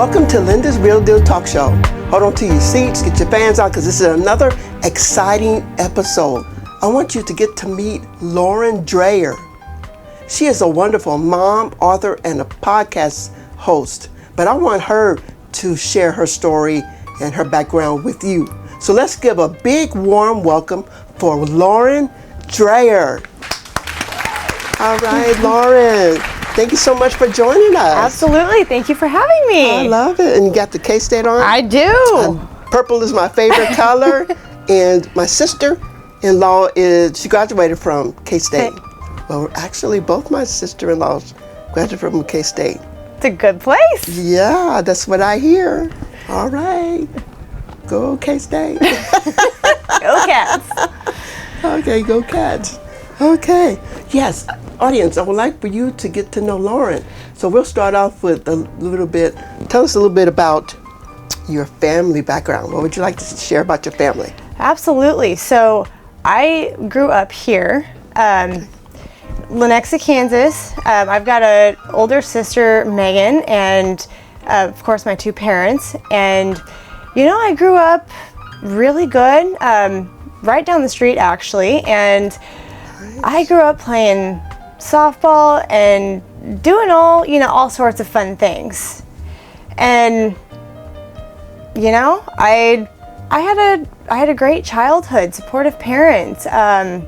Welcome to Linda's Real Deal Talk Show. Hold on to your seats, get your fans out, because this is another exciting episode. I want you to get to meet Lauren Dreher. She is a wonderful mom, author, and a podcast host. But I want her to share her story and her background with you. So let's give a big warm welcome for Lauren Dreher. All right, Lauren. Thank you so much for joining us. Absolutely. Thank you for having me. I love it. And you got the K-State on? I do. Purple is my favorite color. And my sister-in-law she graduated from K-State. Okay. Well, actually, both my sister-in-laws graduated from K-State. It's a good place. Yeah, that's what I hear. All right. Go K-State. Go Cats. Okay, go Cats. Okay. Yes, audience, I would like for you to get to know Lauren. So we'll start off with a little bit. Tell us a little bit about your family background. What would you like to share about your family? Absolutely. So I grew up here, Lenexa, Kansas. I've got an older sister, Megan, and of course my two parents. And you know, I grew up really good, right down the street actually. And I grew up playing softball and doing all sorts of fun things. And you know, I had a great childhood, supportive parents. I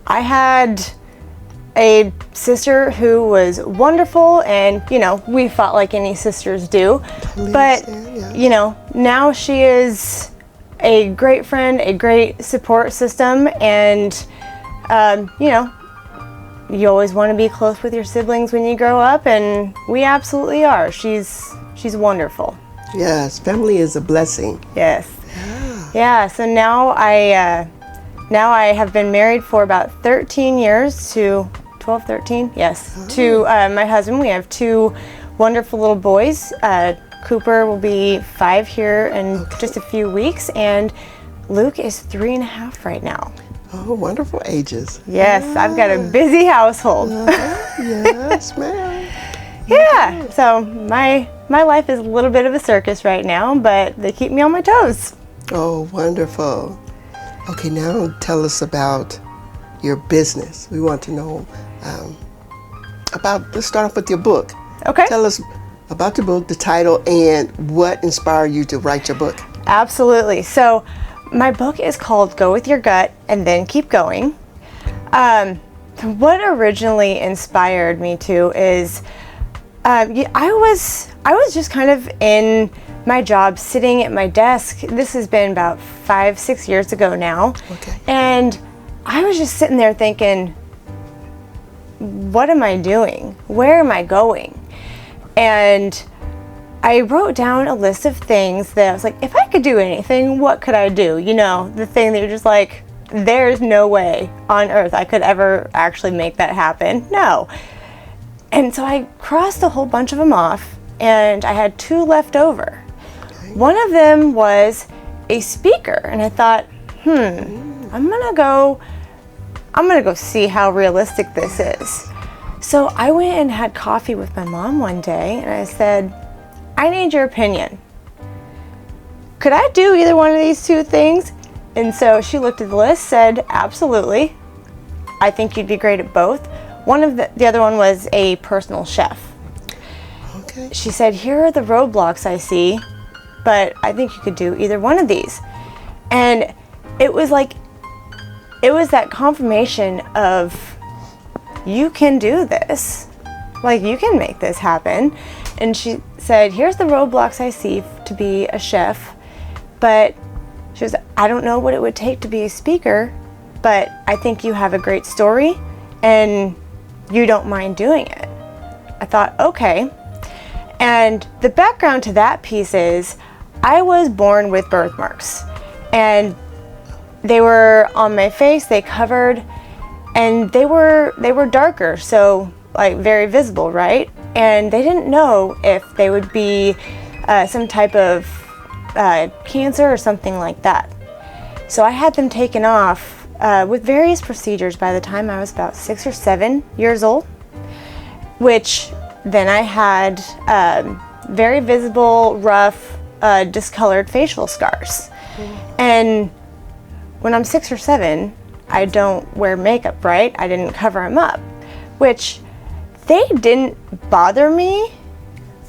had a sister who was wonderful, and you know, we fought like any sisters do. But you know, now she is a great friend, a great support system, and you know, you always want to be close with your siblings when you grow up, and we absolutely are. She's wonderful. Yes, family is a blessing. Yes. Yeah. So now I have been married for about 13 years to 12, 13. Yes. Oh. To my husband. We have two wonderful little boys. Cooper will be 5 here in just a few weeks, and Luke is 3.5 right now. Oh, wonderful ages. Yes, yeah. I've got a busy household. Yes, ma'am. Yeah, so my life is a little bit of a circus right now, but they keep me on my toes. Oh, wonderful. Okay, now tell us about your business. We want to know let's start off with your book. Okay. Tell us about your book, the title, and what inspired you to write your book. Absolutely. So my book is called Go With Your Gut and Then Keep Going. What originally inspired me to is I was just kind of in my job, sitting at my desk. This has been about 5-6 years ago now. Okay. And I was just sitting there thinking, what am I doing? Where am I going? And I wrote down a list of things that I was like, if I could do anything, what could I do? You know, the thing that you're just like, there's no way on earth I could ever actually make that happen. No. And so I crossed a whole bunch of them off, and I had 2 left over. Okay. One of them was a speaker, and I thought, I'm gonna go see how realistic this is. So I went and had coffee with my mom one day, and I said, I need your opinion. Could I do either one of these 2 things? And so she looked at the list, said, absolutely. I think you'd be great at both. The other one was a personal chef. Okay. She said, here are the roadblocks I see, but I think you could do either one of these. And it was that confirmation of, you can do this. Like, you can make this happen. And she said, here's the roadblocks I see to be a chef, but she was, I don't know what it would take to be a speaker, but I think you have a great story and you don't mind doing it. I thought, okay. And the background to that piece is, I was born with birthmarks, and they were on my face, they covered, and they were darker, so like very visible, right? And they didn't know if they would be some type of cancer or something like that. So I had them taken off with various procedures by the time I was about 6 or 7 years old, which then I had very visible, rough, discolored facial scars. And when I'm 6 or 7, I don't wear makeup, right? I didn't cover them up, which they didn't bother me,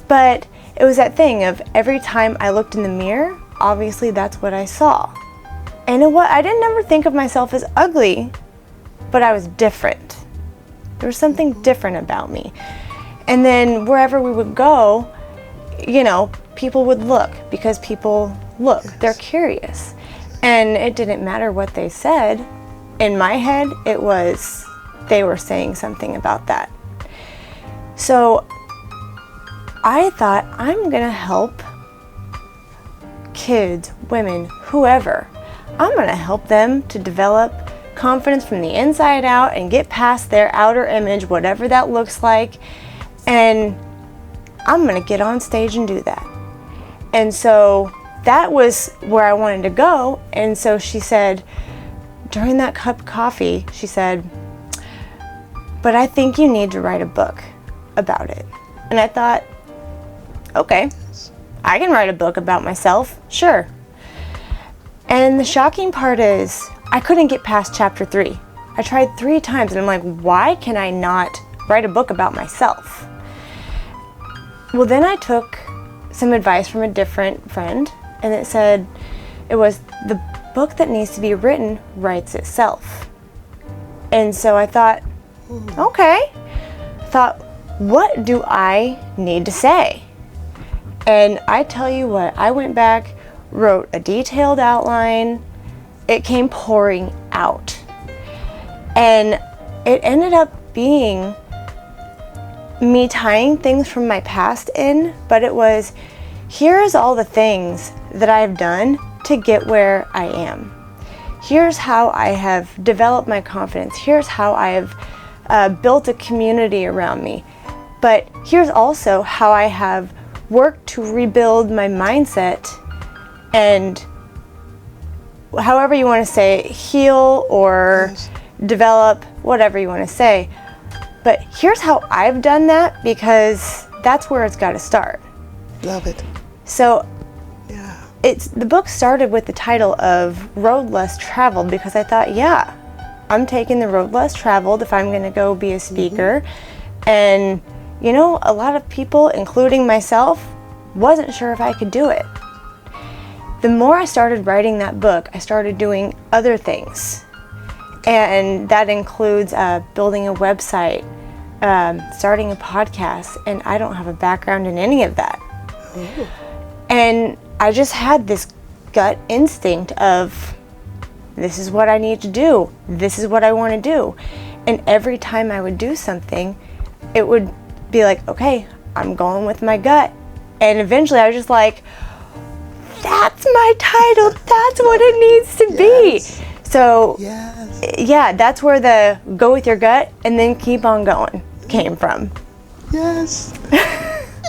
but it was that thing of every time I looked in the mirror, obviously that's what I saw. And I didn't ever think of myself as ugly, but I was different. There was something different about me. And then wherever we would go, you know, people would look, because people look, they're curious. And it didn't matter what they said. In my head, it was, they were saying something about that. So I thought, I'm gonna help kids, women, whoever. I'm gonna help them to develop confidence from the inside out and get past their outer image, whatever that looks like. And I'm gonna get on stage and do that. And so that was where I wanted to go. And so she said, during that cup of coffee, she said, but I think you need to write a book about it. And I thought, okay, I can write a book about myself, sure. And the shocking part is, I couldn't get past chapter 3. I tried 3 times, and I'm like, why can I not write a book about myself? Well, then I took some advice from a different friend, and it said, it was, the book that needs to be written writes itself. And so I thought, okay. What do I need to say? And I tell you what, I went back, wrote a detailed outline. It came pouring out. And it ended up being me tying things from my past in, but it was, here's all the things that I've done to get where I am. Here's how I have developed my confidence. Here's how I have built a community around me. But here's also how I have worked to rebuild my mindset and, however you want to say, heal or develop, whatever you want to say. But here's how I've done that, because that's where it's got to start. Love it. So the book started with the title of Road Less Traveled, because I thought, yeah, I'm taking the road less traveled if I'm going to go be a speaker. And, you know, a lot of people, including myself, wasn't sure if I could do it. The more I started writing that book, I started doing other things. And that includes building a website, starting a podcast, and I don't have a background in any of that. Ooh. And I just had this gut instinct of, this is what I need to do. This is what I want to do. And every time I would do something, it would be like, okay, I'm going with my gut. And eventually I was just like, that's my title. That's what it needs to be. So yeah, that's where the go with your gut and then keep on going came from. Yes.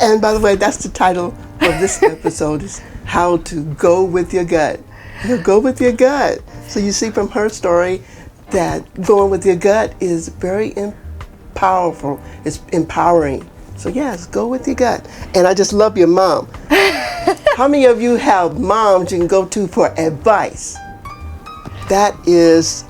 And by the way, that's the title of this episode, is how to go with your gut. You go with your gut. So you see from her story that going with your gut is very powerful. It's empowering. So yes, go with your gut. And I just love your mom. How many of you have moms you can go to for advice? That is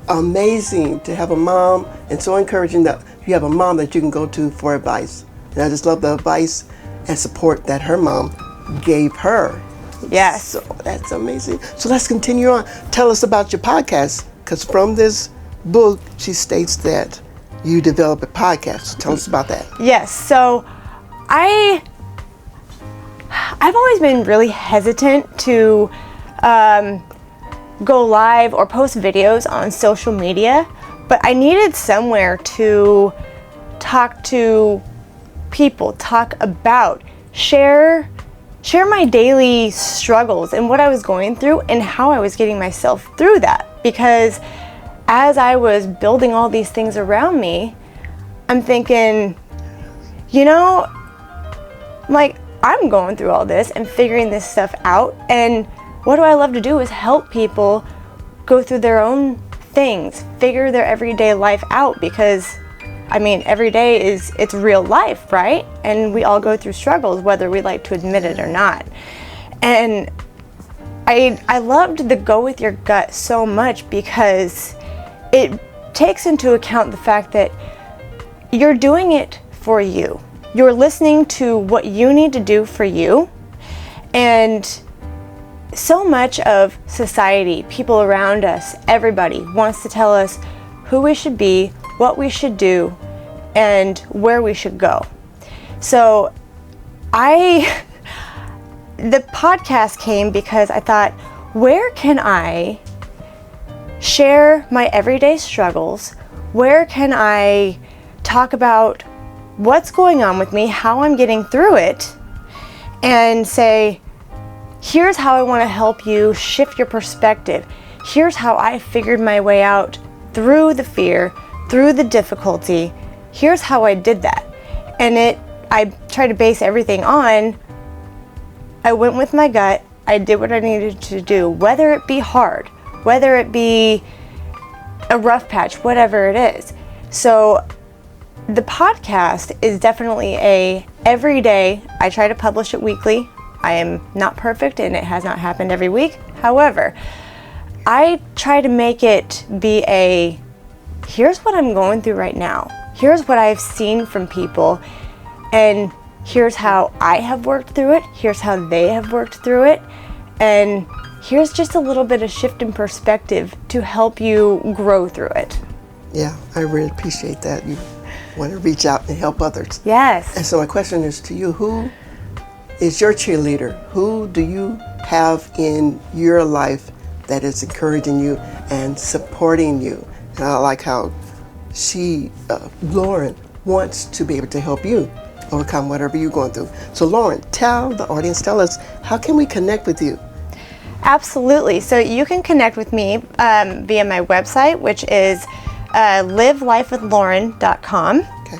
amazing to have a mom, and so encouraging that you have a mom that you can go to for advice. And I just love the advice and support that her mom gave her. Yes. So that's amazing. So let's continue on. Tell us about your podcast, because from this book, she states that you develop a podcast. So tell us about that. Yes. So I've always been really hesitant to go live or post videos on social media, but I needed somewhere to talk to people, talk about, share my daily struggles and what I was going through and how I was getting myself through that. Because as I was building all these things around me, I'm thinking, you know, like, I'm going through all this and figuring this stuff out, and what do I love to do is help people go through their own things, figure their everyday life out, because I mean, every day it's real life, right? And we all go through struggles, whether we like to admit it or not. And I loved the Go With Your Gut so much because it takes into account the fact that you're doing it for you. You're listening to what you need to do for you. And so much of society, people around us, everybody wants to tell us who we should be, what we should do, and where we should go. So the podcast came because I thought, where can I share my everyday struggles? Where can I talk about what's going on with me, how I'm getting through it, and say, here's how I want to help you shift your perspective. Here's how I figured my way out through the fear, through the difficulty. Here's how I did that. And I try to base everything on, I went with my gut, I did what I needed to do, whether it be hard, whether it be a rough patch, whatever it is. So the podcast is definitely every day. I try to publish it weekly. I am not perfect and it has not happened every week. However, I try to make it be here's what I'm going through right now. Here's what I've seen from people, and here's how I have worked through it. Here's how they have worked through it. And here's just a little bit of shift in perspective to help you grow through it. Yeah, I really appreciate that. You want to reach out and help others. Yes. And so my question is to you, who is your cheerleader? Who do you have in your life that is encouraging you and supporting you? And I like how Lauren, wants to be able to help you overcome whatever you're going through. So Lauren, tell us, how can we connect with you? Absolutely. So you can connect with me via my website, which is livelifewithlauren.com. Okay.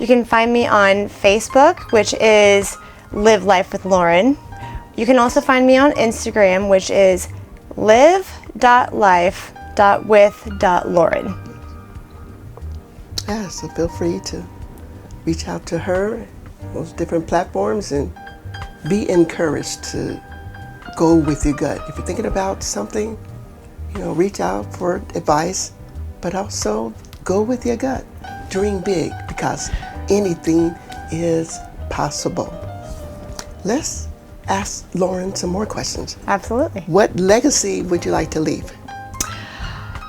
You can find me on Facebook, which is Live Life with Lauren. You can also find me on Instagram, which is live.life.with.lauren. Yeah, so feel free to reach out to her, those different platforms, and be encouraged to go with your gut. If you're thinking about something, reach out for advice, but also go with your gut. Dream big, because anything is possible. Let's ask Lauren some more questions. Absolutely. What legacy would you like to leave?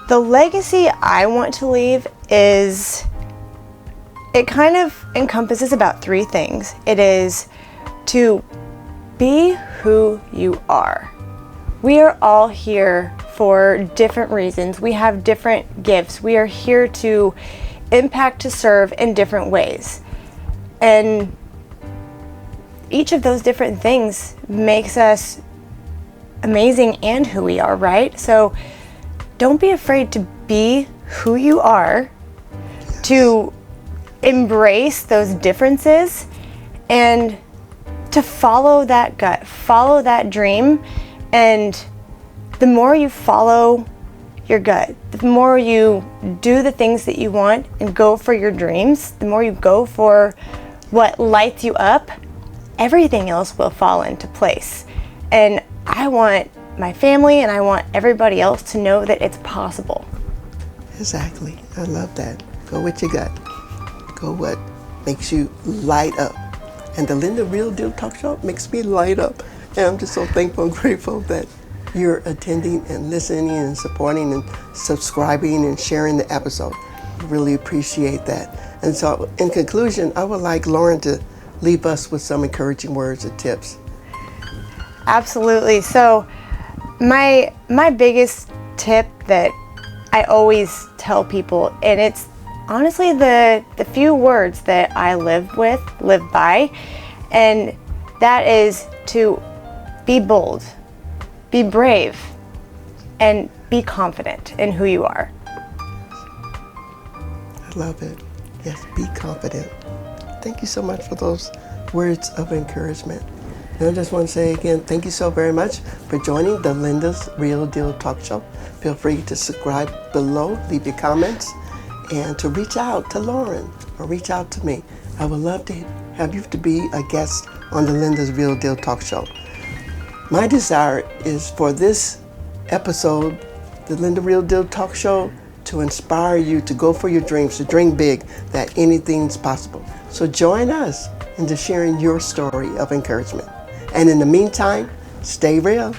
The legacy I want to leave is, it kind of encompasses about three things. It is to be who you are. We are all here for different reasons. We have different gifts. We are here to impact, to serve in different ways. And each of those different things makes us amazing and who we are, right? So don't be afraid to be who you are, to embrace those differences, and to follow that gut, follow that dream. And the more you follow your gut, the more you do the things that you want and go for your dreams, the more you go for what lights you up, everything else will fall into place. And I want my family and I want everybody else to know that it's possible. Exactly. I love that. Go with your gut. Go what makes you light up. And the Linda Real Deal Talk Show makes me light up. And I'm just so thankful and grateful that you're attending and listening and supporting and subscribing and sharing the episode. I really appreciate that. And so in conclusion, I would like Lauren to leave us with some encouraging words or tips. Absolutely. So my biggest tip that I always tell people, and it's honestly the few words that I live by, and that is to be bold, be brave, and be confident in who you are. I love it. Yes, be confident. Thank you so much for those words of encouragement. And I just want to say again, thank you so very much for joining the Linda's Real Deal Talk Show. Feel free to subscribe below, leave your comments, and to reach out to Lauren or reach out to me. I would love to have you to be a guest on the Linda's Real Deal Talk Show. My desire is for this episode, the Linda Real Deal Talk Show, to inspire you to go for your dreams, to dream big, that anything's possible. So join us into sharing your story of encouragement. And in the meantime, stay real.